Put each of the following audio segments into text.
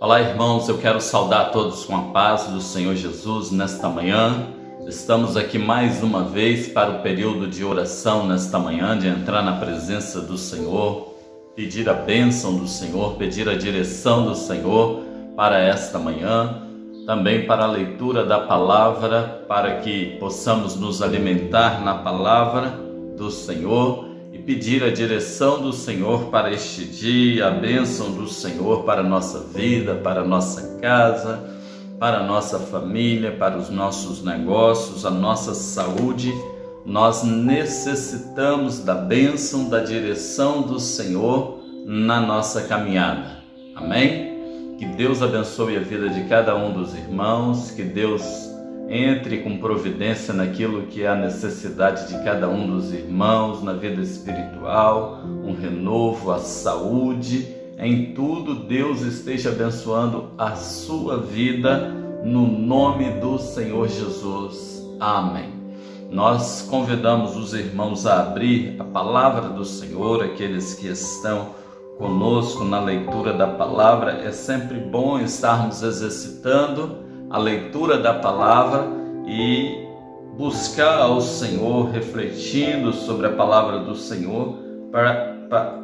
Olá, irmãos, eu quero saudar a todos com a paz do Senhor Jesus nesta manhã. Estamos aqui mais uma vez para o período de oração nesta manhã, de entrar na presença do Senhor, pedir a bênção do Senhor, pedir a direção do Senhor para esta manhã, também para a leitura da palavra, para que possamos nos alimentar na palavra do Senhor e pedir a direção do Senhor para este dia, a bênção do Senhor para a nossa vida, para a nossa casa, para a nossa família, para os nossos negócios, a nossa saúde. Nós necessitamos da bênção, da direção do Senhor na nossa caminhada. Amém? Que Deus abençoe a vida de cada um dos irmãos, que Deus entre com providência naquilo que é a necessidade de cada um dos irmãos, na vida espiritual, um renovo, a saúde, em tudo Deus esteja abençoando a sua vida, no nome do Senhor Jesus. Amém. Nós convidamos os irmãos a abrir a palavra do Senhor, aqueles que estão conosco na leitura da palavra. É sempre bom estarmos exercitando a leitura da palavra e buscar ao Senhor, refletindo sobre a palavra do Senhor,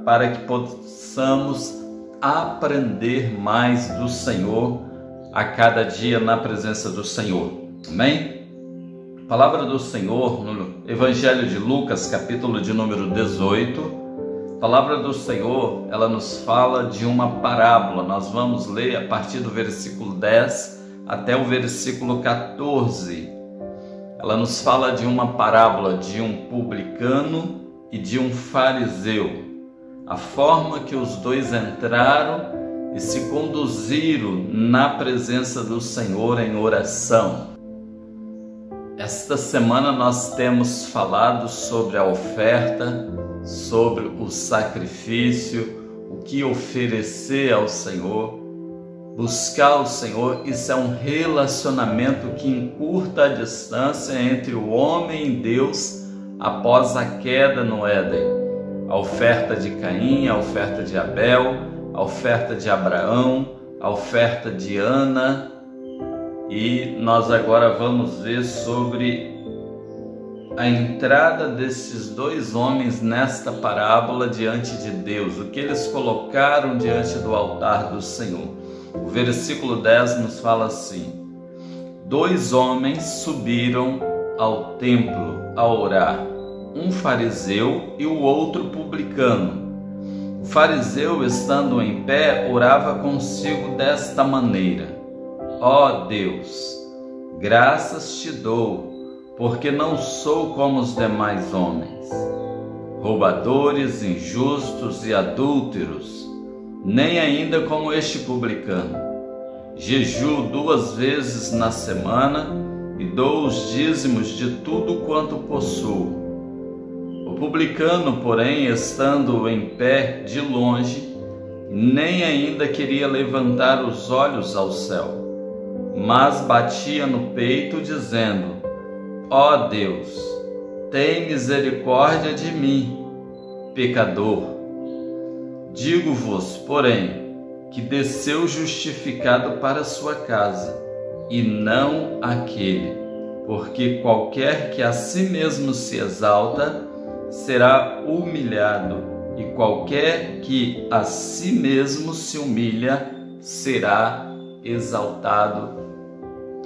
para que possamos aprender mais do Senhor a cada dia na presença do Senhor. Amém? A palavra do Senhor no Evangelho de Lucas, capítulo de número 18. A palavra do Senhor, ela nos fala de uma parábola. Nós vamos ler a partir do versículo 10 até o versículo 14. Ela nos fala de uma parábola de um publicano e de um fariseu. A forma que os dois entraram e se conduziram na presença do Senhor em oração. Esta semana nós temos falado sobre a oferta, sobre o sacrifício, o que oferecer ao Senhor. Buscar o Senhor, isso é um relacionamento que encurta a distância entre o homem e Deus após a queda no Éden. A oferta de Caim, a oferta de Abel, a oferta de Abraão, a oferta de Ana. E nós agora vamos ver sobre a entrada desses dois homens nesta parábola diante de Deus, o que eles colocaram diante do altar do Senhor. O versículo 10 nos fala assim: dois homens subiram ao templo a orar, um fariseu e o outro publicano. O fariseu, estando em pé, orava consigo desta maneira: ó Deus, graças te dou, porque não sou como os demais homens, roubadores, injustos e adúlteros, nem ainda como este publicano. Jejuo 2 vezes na semana e dou os dízimos de tudo quanto possuo. O publicano, porém, estando em pé de longe, nem ainda queria levantar os olhos ao céu, mas batia no peito, dizendo: ó Deus, tem misericórdia de mim, pecador. Digo-vos, porém, que desceu justificado para sua casa, e não aquele, porque qualquer que a si mesmo se exalta, será humilhado, e qualquer que a si mesmo se humilha, será exaltado.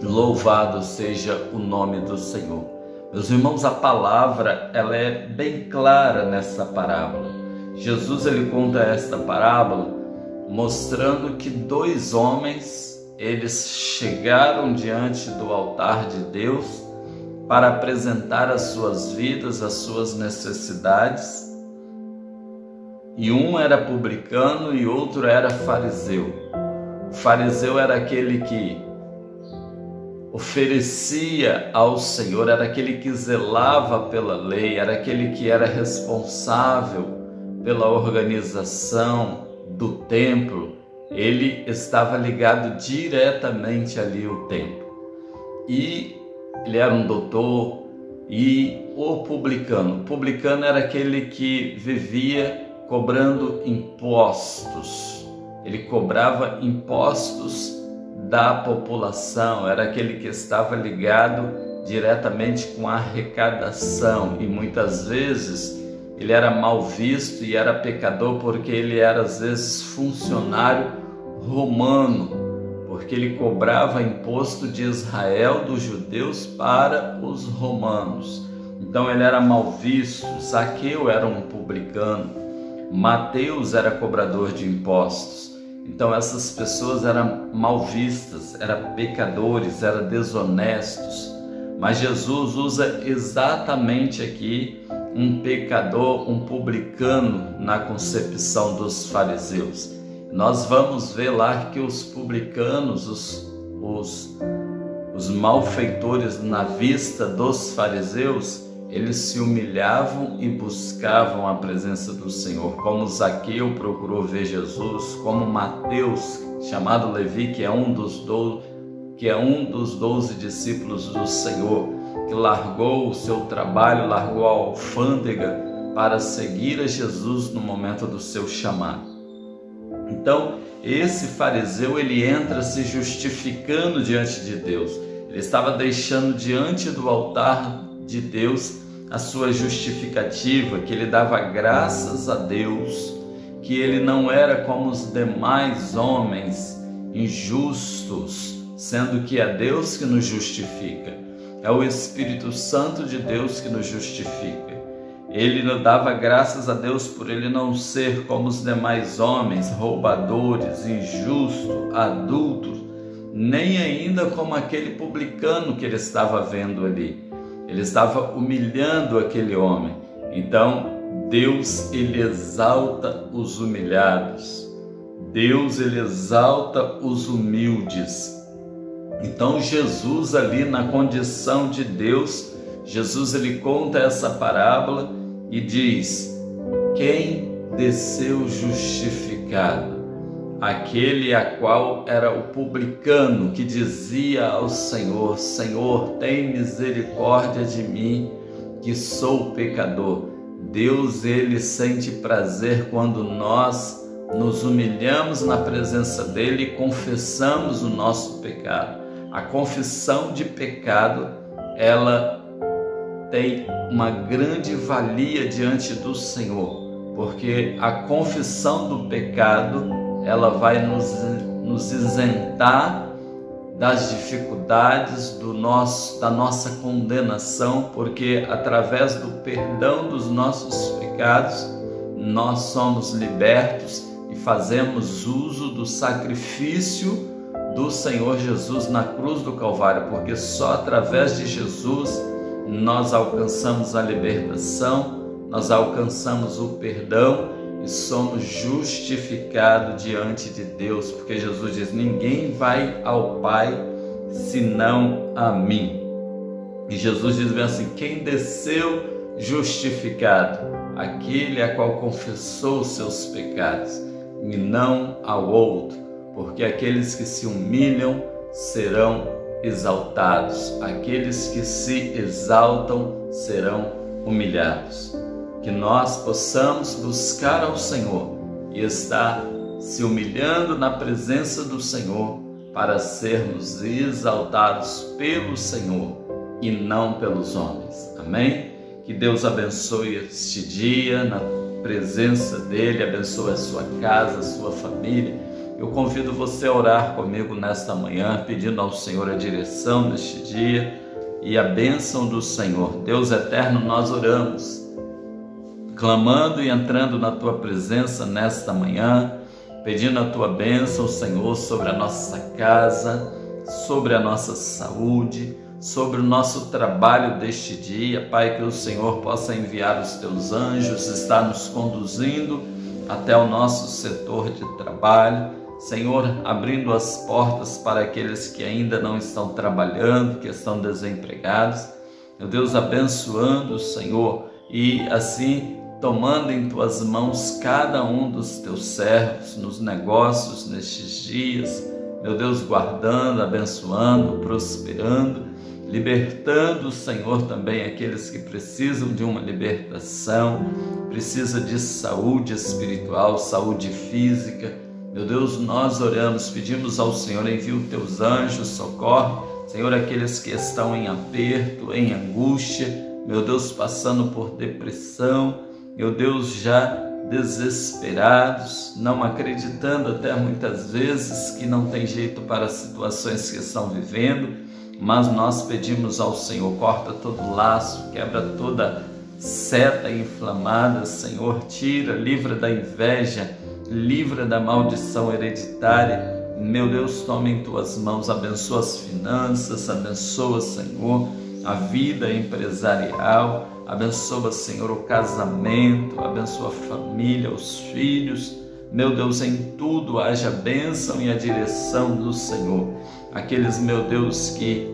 Louvado seja o nome do Senhor. Meus irmãos, a palavra ela é bem clara nessa parábola. Jesus ele conta esta parábola mostrando que dois homens, eles chegaram diante do altar de Deus para apresentar as suas vidas, as suas necessidades. E um era publicano e outro era fariseu. O fariseu era aquele que oferecia ao Senhor, era aquele que zelava pela lei, era aquele que era responsável pela organização do templo. Ele estava ligado diretamente ali ao templo. E ele era um doutor. E o publicano era aquele que vivia cobrando impostos. ele cobrava impostos da população, era aquele que estava ligado diretamente com a arrecadação, e muitas vezes ele era mal visto e era pecador porque ele era às vezes funcionário romano, porque ele cobrava imposto de Israel, dos judeus, para os romanos. Então ele era mal visto. Zaqueu era um publicano, Mateus era cobrador de impostos. Então essas pessoas eram mal vistas, eram pecadores, eram desonestos. Mas Jesus usa exatamente aqui um pecador, um publicano na concepção dos fariseus. Nós vamos ver lá que os publicanos, os malfeitores na vista dos fariseus, eles se humilhavam e buscavam a presença do Senhor, como Zaqueu procurou ver Jesus, como Mateus, chamado Levi, que é um dos 12 discípulos do Senhor, que largou o seu trabalho, largou a alfândega para seguir a Jesus no momento do seu chamado. Então, esse fariseu, ele entra se justificando diante de Deus. Ele estava deixando diante do altar de Deus a sua justificativa, que ele dava graças a Deus, que ele não era como os demais homens injustos, sendo que é Deus que nos justifica, é o Espírito Santo de Deus que nos justifica. Ele não dava graças a Deus por ele não ser como os demais homens, roubadores, injustos, adúlteros, nem ainda como aquele publicano que ele estava vendo ali. Ele estava humilhando aquele homem. Então, Deus, ele exalta os humilhados. Deus, ele exalta os humildes. Então, Jesus ali na condição de Deus, Jesus ele conta essa parábola e diz: quem desceu justificado? Aquele a qual era o publicano que dizia ao Senhor: Senhor, tem misericórdia de mim, que sou pecador. Deus, ele sente prazer quando nós nos humilhamos na presença dele e confessamos o nosso pecado. A confissão de pecado, ela tem uma grande valia diante do Senhor, porque a confissão do pecado, ela vai nos isentar das dificuldades da nossa condenação, porque através do perdão dos nossos pecados, nós somos libertos e fazemos uso do sacrifício do Senhor Jesus na cruz do Calvário, porque só através de Jesus nós alcançamos a libertação, nós alcançamos o perdão e somos justificados diante de Deus, porque Jesus diz: ninguém vai ao Pai senão a mim. E Jesus diz bem assim: quem desceu justificado? Aquele a qual confessou os seus pecados, e não ao outro, porque aqueles que se humilham serão exaltados, aqueles que se exaltam serão humilhados. Que nós possamos buscar ao Senhor e estar se humilhando na presença do Senhor para sermos exaltados pelo Senhor e não pelos homens. Amém? Que Deus abençoe este dia na presença dEle, abençoe a sua casa, a sua família. Eu convido você a orar comigo nesta manhã, pedindo ao Senhor a direção neste dia e a bênção do Senhor. Deus eterno, nós oramos, clamando e entrando na Tua presença nesta manhã, pedindo a Tua bênção, Senhor, sobre a nossa casa, sobre a nossa saúde, sobre o nosso trabalho deste dia. Pai, que o Senhor possa enviar os Teus anjos, estar nos conduzindo até o nosso setor de trabalho. Senhor, abrindo as portas para aqueles que ainda não estão trabalhando, que estão desempregados. Meu Deus, abençoando, Senhor, e assim tomando em Tuas mãos cada um dos Teus servos nos negócios nestes dias. Meu Deus, guardando, abençoando, prosperando, libertando, Senhor, também aqueles que precisam de uma libertação, precisa de saúde espiritual, saúde física. Meu Deus, nós oramos, pedimos ao Senhor, envia os teus anjos, socorre, Senhor, aqueles que estão em aperto, em angústia, meu Deus, passando por depressão, meu Deus, já desesperados, não acreditando até muitas vezes que não tem jeito para as situações que estão vivendo, mas nós pedimos ao Senhor, corta todo laço, quebra toda seta inflamada, Senhor, tira, livra da inveja, livra da maldição hereditária. Meu Deus, toma em tuas mãos, abençoa as finanças, abençoa, Senhor, a vida empresarial, abençoa, Senhor, o casamento, abençoa a família, os filhos. Meu Deus, em tudo haja bênção e a direção do Senhor. Aqueles, meu Deus, que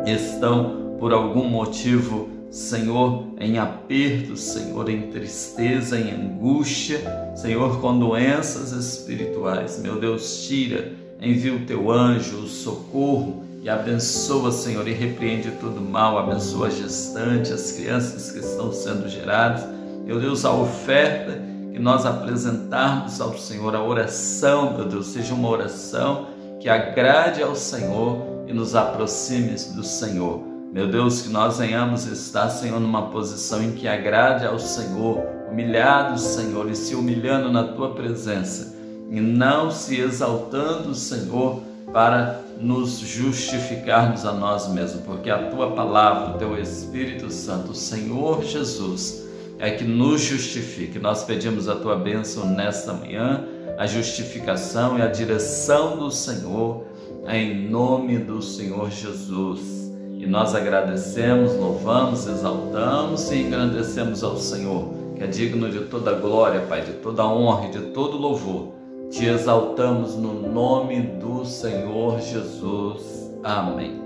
estão por algum motivo, Senhor, em aperto, Senhor, em tristeza, em angústia, Senhor, com doenças espirituais, meu Deus, tira, envia o teu anjo, o socorro e abençoa, Senhor, e repreende todo mal, abençoa a gestante, as crianças que estão sendo geradas, meu Deus, a oferta que nós apresentarmos ao Senhor, a oração, meu Deus, seja uma oração que agrade ao Senhor e nos aproxime do Senhor. Meu Deus, que nós venhamos estar, Senhor, numa posição em que agrade ao Senhor, humilhados, Senhor, e se humilhando na Tua presença, e não se exaltando, Senhor, para nos justificarmos a nós mesmos, porque a Tua palavra, o Teu Espírito Santo, o Senhor Jesus, é que nos justifique. Nós pedimos a Tua bênção nesta manhã, a justificação e a direção do Senhor, em nome do Senhor Jesus. E nós agradecemos, louvamos, exaltamos e engrandecemos ao Senhor, que é digno de toda glória, Pai, de toda honra e de todo louvor. Te exaltamos no nome do Senhor Jesus. Amém.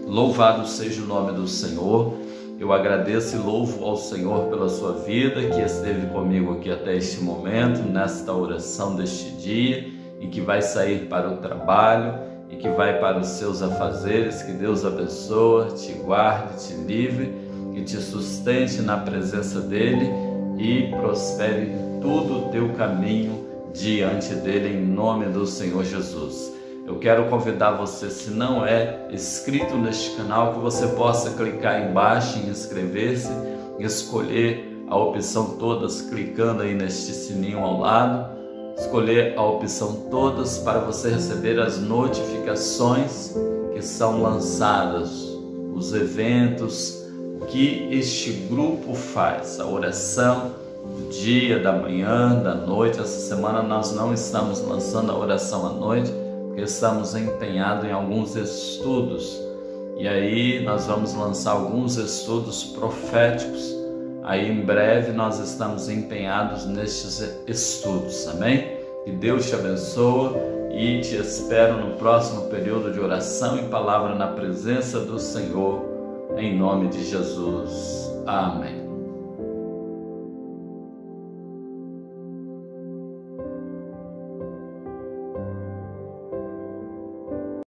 Louvado seja o nome do Senhor. Eu agradeço e louvo ao Senhor pela sua vida, que esteve comigo aqui até este momento, nesta oração deste dia, e que vai sair para o trabalho, e que vai para os seus afazeres. Que Deus abençoe, te guarde, te livre e te sustente na presença dEle e prospere tudo o teu caminho diante dEle, em nome do Senhor Jesus. Eu quero convidar você, se não é inscrito neste canal, que você possa clicar embaixo em inscrever-se, escolher a opção todas, clicando aí neste sininho ao lado, escolher a opção todas para você receber as notificações que são lançadas, os eventos, o que este grupo faz, a oração do dia, da manhã, da noite. Essa semana nós não estamos lançando a oração à noite, porque estamos empenhados em alguns estudos, e aí nós vamos lançar alguns estudos proféticos. Aí em breve nós estamos empenhados nestes estudos, amém? Que Deus te abençoe e te espero no próximo período de oração e palavra na presença do Senhor, em nome de Jesus. Amém.